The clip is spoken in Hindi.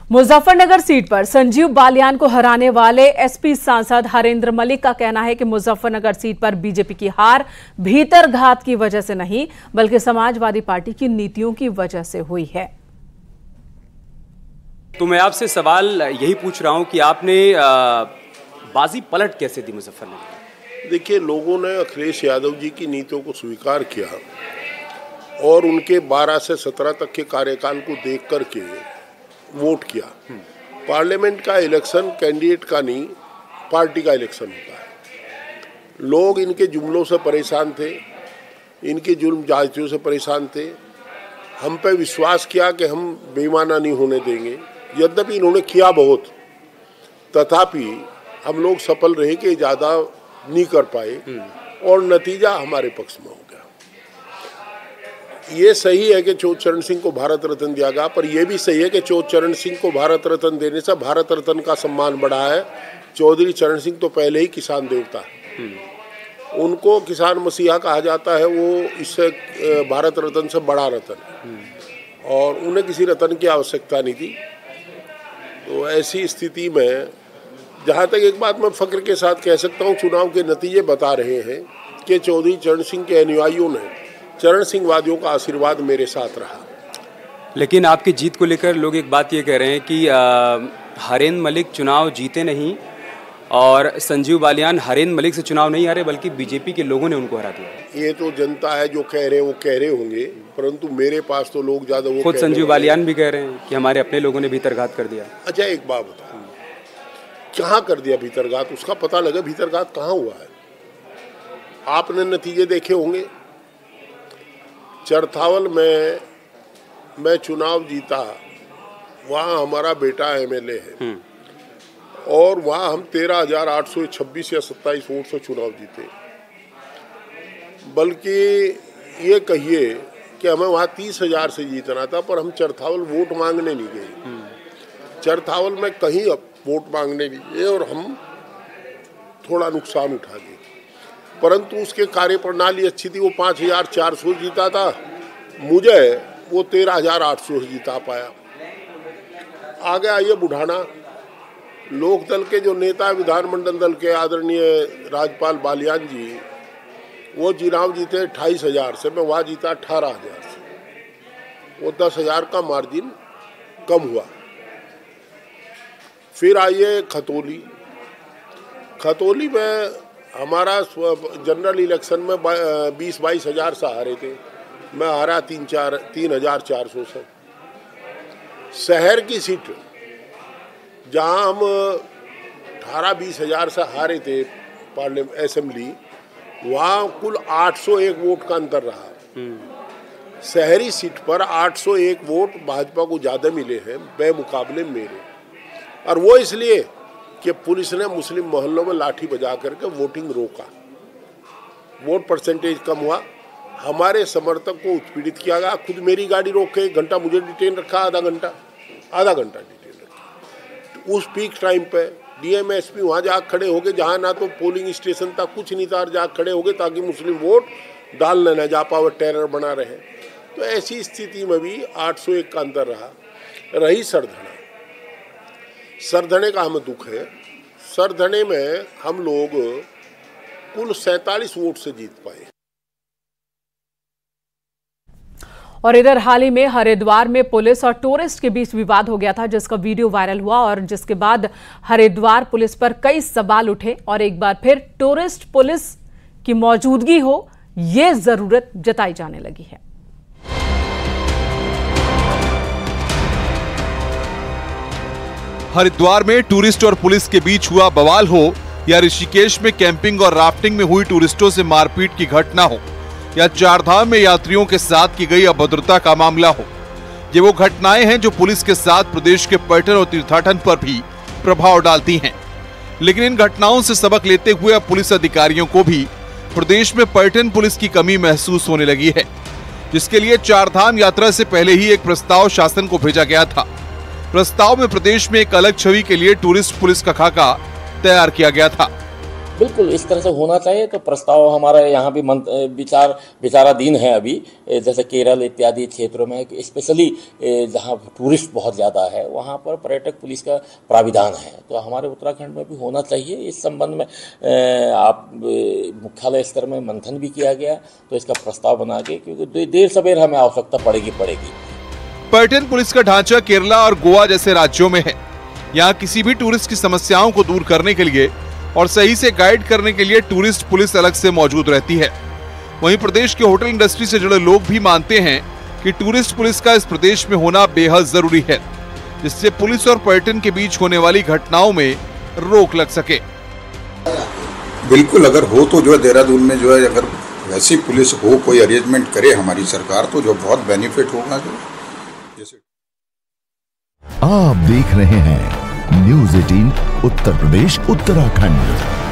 मुजफ्फरनगर सीट पर संजीव बालियान को हराने वाले एसपी सांसद हरेंद्र मलिक का कहना है कि मुजफ्फरनगर सीट पर बीजेपी की हार भीतरघात की वजह से नहीं बल्कि समाजवादी पार्टी की नीतियों की वजह से हुई है। तो मैं आपसे सवाल यही पूछ रहा हूं कि आपने बाजी पलट कैसे दी मुजफ्फरनगर? देखिए, लोगों ने अखिलेश यादव जी की नीतियों को स्वीकार किया और उनके 12 से 17 तक के कार्यकाल को देख करके वोट किया। पार्लियामेंट का इलेक्शन कैंडिडेट का नहीं, पार्टी का इलेक्शन होता है। लोग इनके जुमलों से परेशान थे, इनके जुल्म जातियों से परेशान थे। हम पे विश्वास किया कि हम बेईमाना नहीं होने देंगे। यद्यपि इन्होंने किया बहुत, तथापि हम लोग सफल रहे कि ज़्यादा नहीं कर पाए और नतीजा हमारे पक्ष में हो गया। ये सही है कि चौधरी चरण सिंह को भारत रत्न दिया गया, पर यह भी सही है कि चौधरी चरण सिंह को भारत रत्न देने से भारत रत्न का सम्मान बढ़ा है। चौधरी चरण सिंह तो पहले ही किसान देवता है, उनको किसान मसीहा कहा जाता है। वो इससे भारत रत्न से बड़ा रत्न है और उन्हें किसी रत्न की आवश्यकता नहीं थी। तो ऐसी स्थिति में जहाँ तक एक बात मैं फख्र के साथ कह सकता हूँ, चुनाव के नतीजे बता रहे हैं कि चौधरी चरण सिंह के अनुयायियों ने, चरण सिंह वादियों का आशीर्वाद मेरे साथ रहा। लेकिन आपकी जीत को लेकर लोग एक बात ये कह रहे हैं कि हरेंद्र मलिक चुनाव जीते नहीं और संजीव बालियान हरेंद्र मलिक से चुनाव नहीं हारे बल्कि बीजेपी के लोगों ने उनको हरा दिया। ये तो जनता है जो कह रहे हैं, वो कह रहे होंगे, परंतु मेरे पास तो लोग ज्यादा वो खुद संजीव बालियान भी कह रहे हैं कि हमारे अपने लोगों ने भीतरघात कर दिया। अच्छा, एक बात बताओ, कहाँ कर दिया भीतरघात? उसका पता लगा भीतरघात कहाँ हुआ है। आपने नतीजे देखे होंगे। चरथावल में मैं चुनाव जीता, वहाँ हमारा बेटा एमएलए है और वहाँ हम 13,826 या 27 वोट से चुनाव जीते। बल्कि ये कहिए कि हमें वहाँ 30,000 से जीतना था, पर हम चरथावल वोट मांगने नहीं गए। चरथावल में कहीं वोट मांगने नहीं गए और हम थोड़ा नुकसान उठा गए, परंतु उसके कार्यप्रणाली अच्छी थी। वो 5,400 जीता था, मुझे वो 13,800 जीता पाया। आगे आइए बुढ़ाना, लोकदल के जो नेता विधानमंडल दल के आदरणीय राज्यपाल बालियान जी, वो चुनाव जीते 28,000 से, मैं वहाँ जीता 18,000 से। वो 10,000 का मार्जिन कम हुआ। फिर आइए खतौली। खतौली में हमारा जनरल इलेक्शन में 20-22 हज़ार से हारे थे, मैं हारा 3,400 से। शहर की सीट जहां हम 18-20 हज़ार से हारे थे पार्लियामेंट असेंबली, वहाँ कुल 801 वोट का अंतर रहा। शहरी सीट पर 801 वोट भाजपा को ज़्यादा मिले हैं बेमुकाबले मेरे, और वो इसलिए कि पुलिस ने मुस्लिम मोहल्लों में लाठी बजा करके वोटिंग रोका। वोट परसेंटेज कम हुआ, हमारे समर्थक को उत्पीड़ित किया गया। खुद मेरी गाड़ी रोक के 1 घंटा मुझे डिटेन रखा, आधा घंटा डिटेन रखा। उस पीक टाइम पे डीएम एसपी वहाँ जाकर खड़े हो गए जहाँ ना तो पोलिंग स्टेशन था, कुछ नहीं था, जाकर खड़े हो गए ताकि मुस्लिम वोट डालने न जा पावे, टेरर बना रहे। तो ऐसी स्थिति में भी 801 का अंतर रहा। रही सरधना, सरधने का हमें दुख है। सरधने में हम लोग कुल 47 वोट से जीत पाए। और इधर हाल ही में हरिद्वार में पुलिस और टूरिस्ट के बीच विवाद हो गया था, जिसका वीडियो वायरल हुआ और जिसके बाद हरिद्वार पुलिस पर कई सवाल उठे और एक बार फिर टूरिस्ट पुलिस की मौजूदगी हो, ये जरूरत जताई जाने लगी है। हरिद्वार में टूरिस्ट और पुलिस के बीच हुआ बवाल हो या ऋषिकेश में कैंपिंग और राफ्टिंग में हुई टूरिस्टों से मारपीट की घटना हो या चारधाम में यात्रियों के साथ की गई अभद्रता का मामला हो, ये वो घटनाएं हैं जो पुलिस के साथ प्रदेश के पर्यटन और तीर्थाटन पर भी प्रभाव डालती हैं। लेकिन इन घटनाओं से सबक लेते हुए अब पुलिस अधिकारियों को भी प्रदेश में पर्यटन पुलिस की कमी महसूस होने लगी है, जिसके लिए चारधाम यात्रा से पहले ही एक प्रस्ताव शासन को भेजा गया था। प्रस्ताव में प्रदेश में एक अलग छवि के लिए टूरिस्ट पुलिस का खाका तैयार किया गया था। बिल्कुल इस तरह से होना चाहिए। तो प्रस्ताव हमारा यहाँ भी विचाराधीन है अभी, जैसे केरल इत्यादि क्षेत्रों में, स्पेशली जहाँ टूरिस्ट बहुत ज़्यादा है वहाँ पर पर्यटक पुलिस का प्राविधान है। तो हमारे उत्तराखंड में भी होना चाहिए। इस संबंध में आप मुख्यालय स्तर में मंथन भी किया गया, तो इसका प्रस्ताव बना के, क्योंकि देर सवेर हमें आवश्यकता पड़ेगी। पर्यटन पुलिस का ढांचा केरला और गोवा जैसे राज्यों में है। यहाँ किसी भी टूरिस्ट की समस्याओं को दूर करने के लिए और सही से गाइड करने के लिए टूरिस्ट पुलिस अलग से मौजूद रहती है। वहीं प्रदेश के होटल इंडस्ट्री से जुड़े लोग भी मानते हैं कि टूरिस्ट पुलिस का इस प्रदेश में होना बेहद जरूरी है, जिससे पुलिस और पर्यटन के बीच होने वाली घटनाओं में रोक लग सके। बिल्कुल, अगर हो तो जो है देहरादून में जो है अगर वैसी पुलिस हो, कोई अरेंजमेंट करे हमारी सरकार, तो जो बहुत बेनिफिट होगा। आप देख रहे हैं न्यूज़ 18 उत्तर प्रदेश उत्तराखंड।